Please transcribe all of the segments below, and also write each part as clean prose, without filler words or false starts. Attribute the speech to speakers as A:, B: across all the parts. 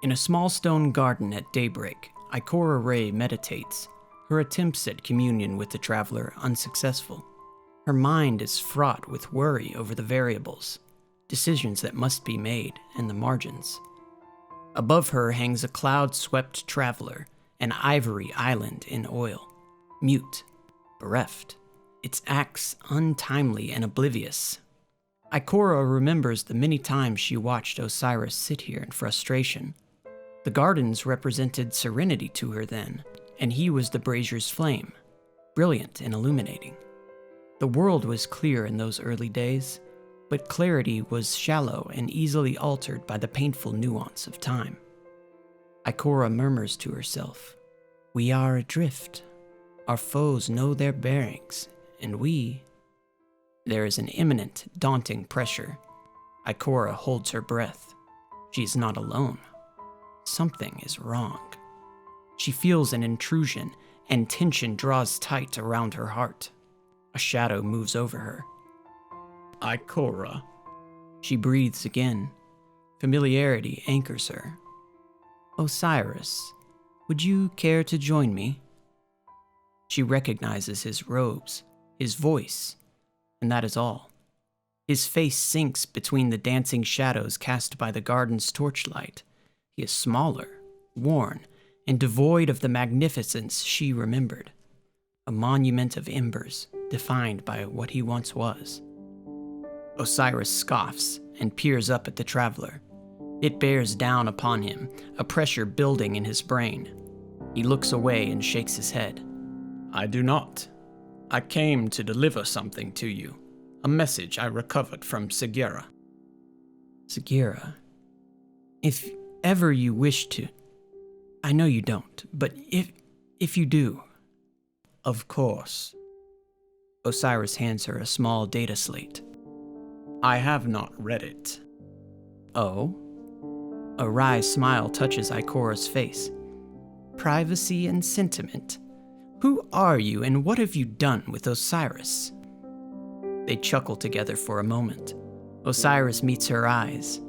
A: In a small stone garden at daybreak, Ikora Ray meditates, her attempts at communion with the traveler unsuccessful. Her mind is fraught with worry over the variables, decisions that must be made, and the margins. Above her hangs a cloud-swept traveler, an ivory island in oil, mute, bereft, its acts untimely and oblivious. Ikora remembers the many times she watched Osiris sit here in frustration. The gardens represented serenity to her then, and he was the brazier's flame, brilliant and illuminating. The world was clear in those early days, but clarity was shallow and easily altered by the painful nuance of time. Ikora murmurs to herself, "We are adrift. Our foes know their bearings, and we..." There is an imminent, daunting pressure. Ikora holds her breath. She is not alone. Something is wrong. She feels an intrusion, and tension draws tight around her heart. A shadow moves over her. "Ikora." She breathes again. Familiarity anchors her. "Osiris, would you care to join me?" She recognizes his robes, his voice, and that is all. His face sinks between the dancing shadows cast by the garden's torchlight. He is smaller, worn, and devoid of the magnificence she remembered. A monument of embers, defined by what he once was. Osiris scoffs and peers up at the traveler. It bears down upon him, a pressure building in his brain. He looks away and shakes his head. "I do not. I came to deliver something to you, a message I recovered from Segura." "Segura, if ever you wish to..." "I know you don't, but if you do..." "Of course." Osiris hands her a small data slate. "I have not read it." "Oh?" A wry smile touches Ikora's face. "Privacy and sentiment. Who are you and what have you done with Osiris?" They chuckle together for a moment. Osiris meets her eyes.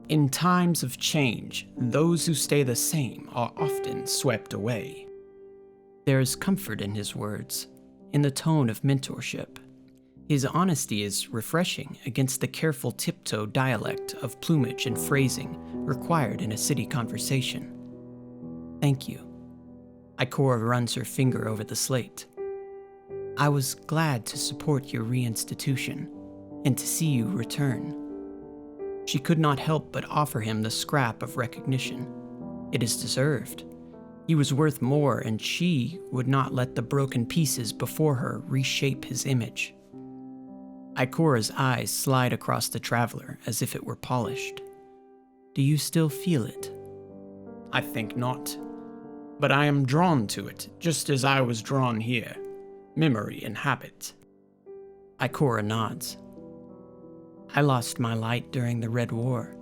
A: "In times of change, those who stay the same are often swept away." There is comfort in his words, in the tone of mentorship. His honesty is refreshing against the careful tiptoe dialect of plumage and phrasing required in a city conversation. "Thank you." Ikora runs her finger over the slate. "I was glad to support your reinstitution, and to see you return." She could not help but offer him the scrap of recognition. It is deserved. He was worth more, and she would not let the broken pieces before her reshape his image. Ikora's eyes slide across the traveler as if it were polished. "Do you still feel it?" "I think not. But I am drawn to it, just as I was drawn here. Memory and habit." Ikora nods. "I lost my light during the Red War.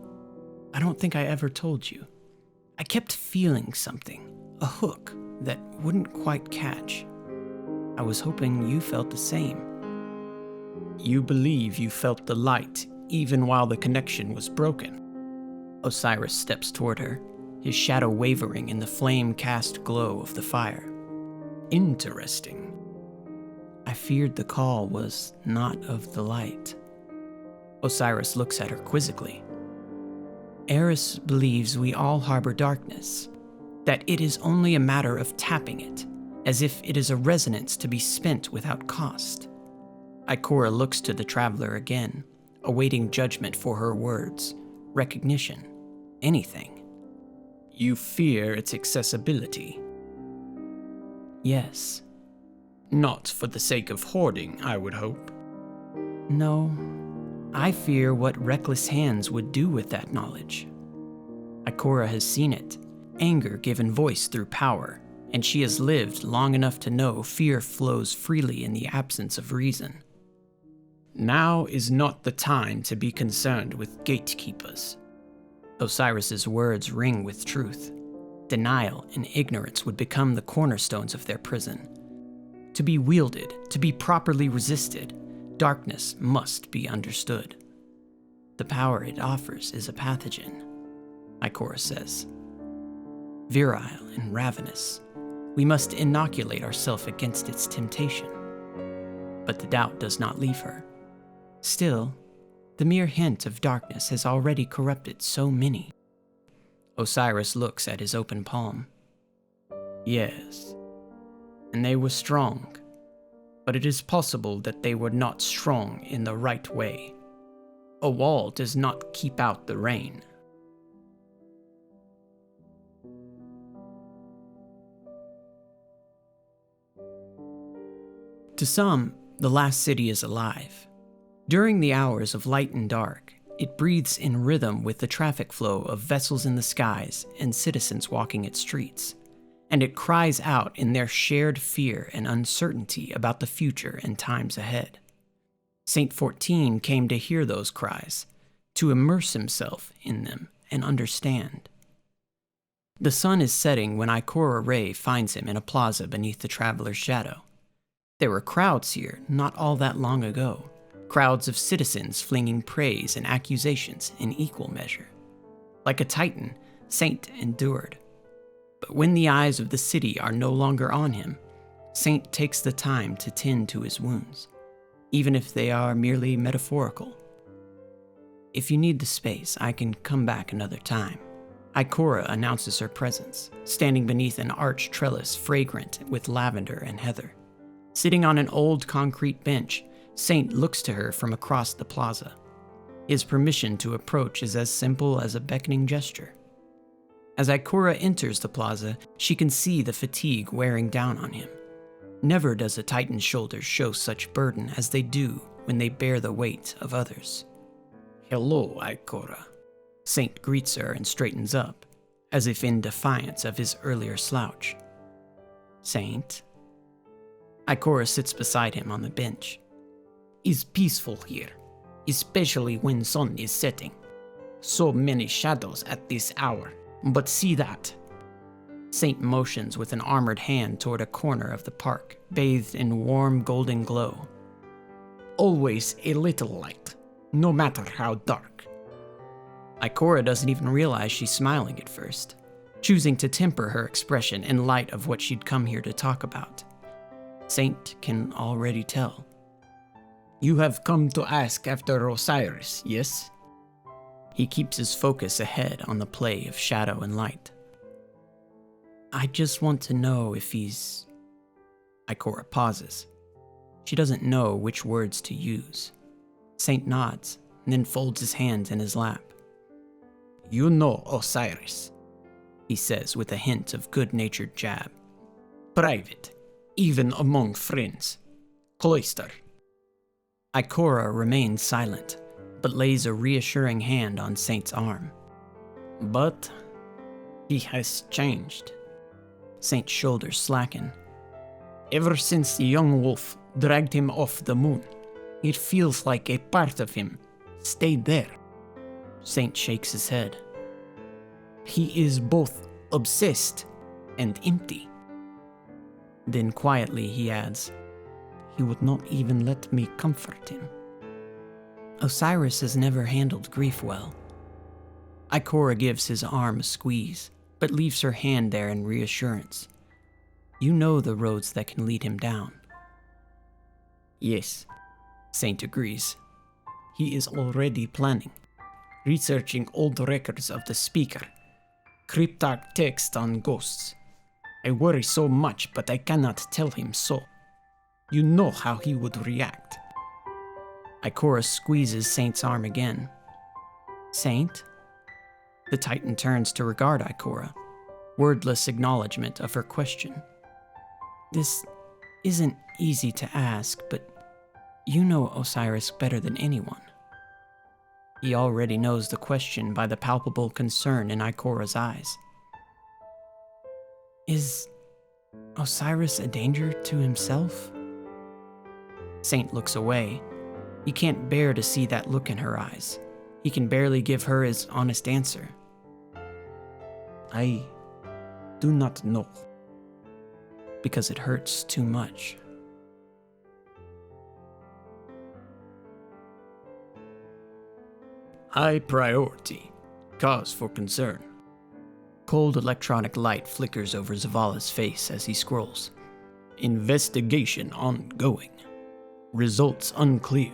A: I don't think I ever told you. I kept feeling something, a hook that wouldn't quite catch. I was hoping you felt the same." "You believe you felt the light even while the connection was broken?" Osiris steps toward her, his shadow wavering in the flame-cast glow of the fire. "Interesting." "I feared the call was not of the light." Osiris looks at her quizzically. "Eris believes we all harbor darkness, that it is only a matter of tapping it, as if it is a resonance to be spent without cost." Ikora looks to the traveler again, awaiting judgment for her words, recognition, anything. "You fear its accessibility?" "Yes." "Not for the sake of hoarding, I would hope." "No. I fear what reckless hands would do with that knowledge." Ikora has seen it, anger given voice through power, and she has lived long enough to know fear flows freely in the absence of reason. "Now is not the time to be concerned with gatekeepers." Osiris's words ring with truth. Denial and ignorance would become the cornerstones of their prison. To be wielded, to be properly resisted, darkness must be understood. The power it offers is a pathogen. Ikora says. Virile and ravenous, we must inoculate ourselves against its temptation. But the doubt does not leave her. Still, the mere hint of darkness has already corrupted so many. Osiris looks at his open palm. Yes, and they were strong, but it is possible that they were not strong in the right way. A wall does not keep out the rain. To some, the last city is alive. During the hours of light and dark, it breathes in rhythm with the traffic flow of vessels in the skies and citizens walking its streets, and it cries out in their shared fear and uncertainty about the future and times ahead. Saint 14 came to hear those cries, to immerse himself in them and understand. The sun is setting when Ikora Rey finds him in a plaza beneath the traveler's shadow. There were crowds here not all that long ago, crowds of citizens flinging praise and accusations in equal measure. Like a titan, Saint endured. But when the eyes of the city are no longer on him, Saint takes the time to tend to his wounds, even if they are merely metaphorical. If you need the space, I can come back another time. Ikora announces her presence, standing beneath an arched trellis fragrant with lavender and heather. Sitting on an old concrete bench, Saint looks to her from across the plaza. His permission to approach is as simple as a beckoning gesture. As Ikora enters the plaza, she can see the fatigue wearing down on him. Never does a titan's shoulders show such burden as they do when they bear the weight of others. Hello, Ikora. Saint greets her and straightens up, as if in defiance of his earlier slouch. Saint. Ikora sits beside him on the bench. It's peaceful here, especially when sun is setting. So many shadows at this hour, but see that. Saint motions with an armored hand toward a corner of the park, bathed in warm golden glow. Always a little light, no matter how dark. Ikora doesn't even realize she's smiling at first, choosing to temper her expression in light of what she'd come here to talk about. Saint can already tell. You have come to ask after Osiris, yes? He keeps his focus ahead on the play of shadow and light. I just want to know if he's... Ikora pauses. She doesn't know which words to use. Saint nods, and then folds his hands in his lap. You know Osiris, he says with a hint of good-natured jab. Private. Even among friends. Cloister. Ikora remains silent, but lays a reassuring hand on Saint's arm. But he has changed. Saint's shoulders slacken. Ever since the young wolf dragged him off the moon, it feels like a part of him stayed there. Saint shakes his head. He is both obsessed and empty. Then quietly he adds, he would not even let me comfort him. Osiris has never handled grief well. Ikora gives his arm a squeeze, but leaves her hand there in reassurance. You know the roads that can lead him down. Yes, Saint agrees. He is already planning, researching old records of the speaker, cryptic text on ghosts. I worry so much, but I cannot tell him so. You know how he would react. Ikora squeezes Saint's arm again. Saint? The Titan turns to regard Ikora, wordless acknowledgement of her question. This isn't easy to ask, but you know Osiris better than anyone. He already knows the question by the palpable concern in Ikora's eyes. Is Osiris a danger to himself? Saint looks away. He can't bear to see that look in her eyes. He can barely give her his honest answer. I do not know. Because it hurts too much. High priority. Cause for concern. cold electronic light flickers over Zavala's face as he scrolls. Investigation ongoing. Results unclear.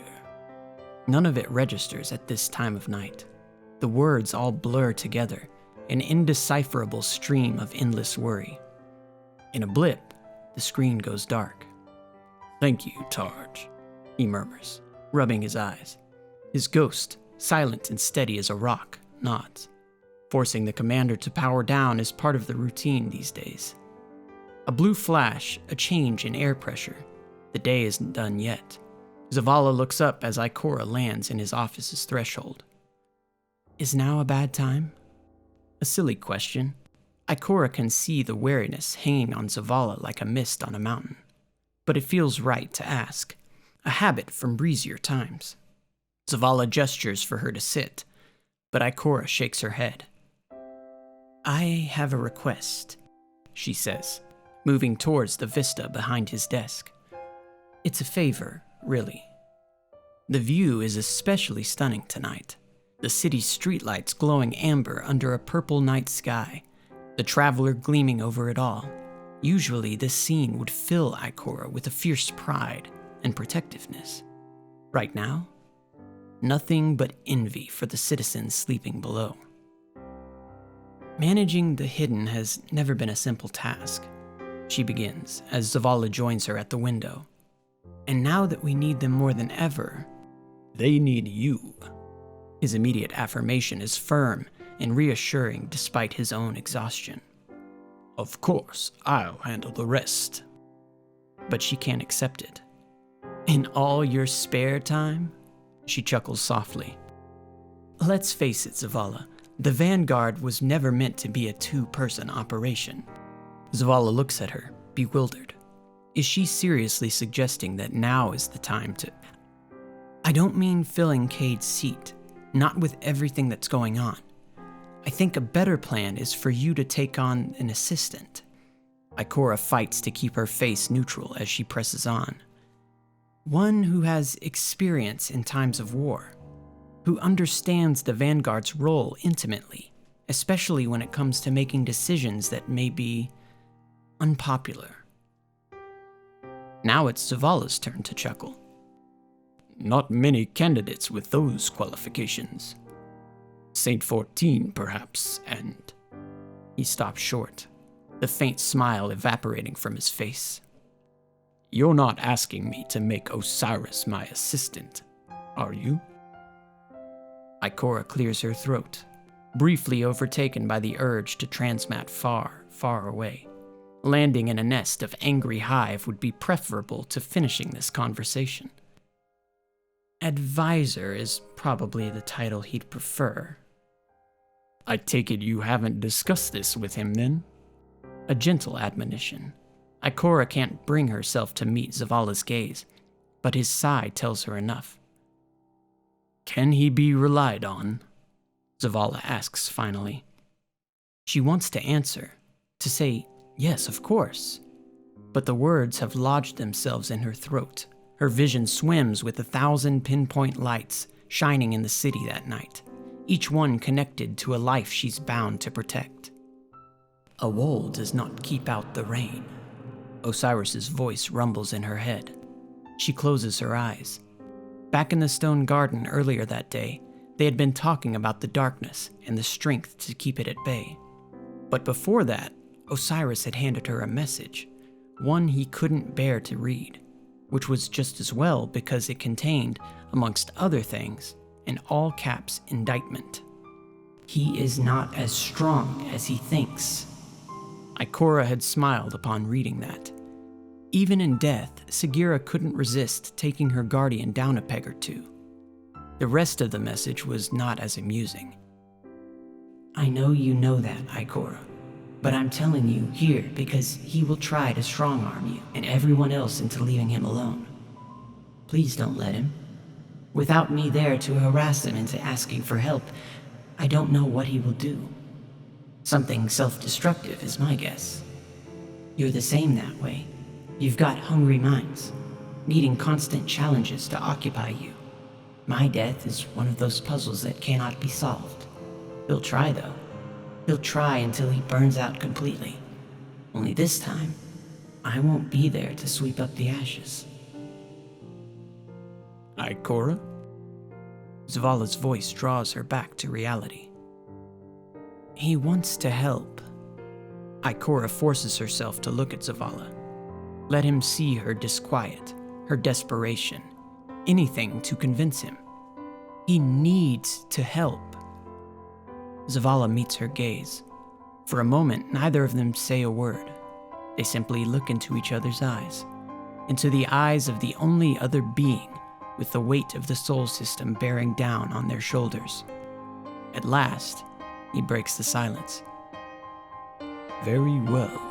A: None of it registers at this time of night. The words all blur together, an indecipherable stream of endless worry. In a blip, the screen goes dark. Thank you, Tarj, he murmurs, rubbing his eyes. His ghost, silent and steady as a rock, nods. Forcing the commander to power down is part of the routine these days. A blue flash, a change in air pressure. The day isn't done yet. Zavala looks up as Ikora lands in his office's threshold. Is now a bad time? A silly question. Ikora can see the wariness hanging on Zavala like a mist on a mountain. But it feels right to ask. A habit from breezier times. Zavala gestures for her to sit, but Ikora shakes her head. I have a request, she says, moving towards the vista behind his desk. It's a favor, really. The view is especially stunning tonight. The city's streetlights glowing amber under a purple night sky, the traveler gleaming over it all. Usually this scene would fill Ikora with a fierce pride and protectiveness. Right now, nothing but envy for the citizens sleeping below. Managing the hidden has never been a simple task, she begins as Zavala joins her at the window. And now that we need them more than ever, they need you. His immediate affirmation is firm and reassuring despite his own exhaustion. Of course, I'll handle the rest. But she can't accept it. In all your spare time? She chuckles softly. Let's face it, Zavala. The Vanguard was never meant to be a two-person operation. Zavala looks at her, bewildered. Is she seriously suggesting that now is the time to... I don't mean filling Cade's seat, not with everything that's going on. I think a better plan is for you to take on an assistant. Ikora fights to keep her face neutral as she presses on. One who has experience in times of war, who understands the Vanguard's role intimately, especially when it comes to making decisions that may be unpopular. Now it's Zavala's turn to chuckle. Not many candidates with those qualifications. Saint 14, perhaps, and... He stops short, the faint smile evaporating from his face. You're not asking me to make Osiris my assistant, are you? Ikora clears her throat, briefly overtaken by the urge to transmat far, far away. Landing in a nest of angry hive would be preferable to finishing this conversation. Advisor is probably the title he'd prefer. I take it you haven't discussed this with him, then? A gentle admonition. Ikora can't bring herself to meet Zavala's gaze, but his sigh tells her enough. Can he be relied on? Zavala asks finally. She wants to answer, to say, yes, of course. But the words have lodged themselves in her throat. Her vision swims with 1,000 pinpoint lights shining in the city that night, each one connected to a life she's bound to protect. A wall does not keep out the rain. Osiris's voice rumbles in her head. She closes her eyes. Back in the stone garden earlier that day, they had been talking about the darkness and the strength to keep it at bay. But before that, Osiris had handed her a message, one he couldn't bear to read, which was just as well because it contained, amongst other things, an all-caps indictment. He is not as strong as he thinks. Ikora had smiled upon reading that. Even in death, Sagira couldn't resist taking her guardian down a peg or two. The rest of the message was not as amusing. I know you know that, Ikora, but I'm telling you here because he will try to strong-arm you and everyone else into leaving him alone. Please don't let him. Without me there to harass him into asking for help, I don't know what he will do. Something self-destructive is my guess. You're the same that way. You've got hungry minds, needing constant challenges to occupy you. My death is one of those puzzles that cannot be solved. He'll try, though. He'll try until he burns out completely. Only this time, I won't be there to sweep up the ashes. Ikora? Zavala's voice draws her back to reality. He wants to help. Ikora forces herself to look at Zavala. Let him see her disquiet, her desperation, anything to convince him. He needs to help. Zavala meets her gaze. For a moment, neither of them say a word. They simply look into each other's eyes, into the eyes of the only other being with the weight of the soul system bearing down on their shoulders. At last, he breaks the silence. Very well.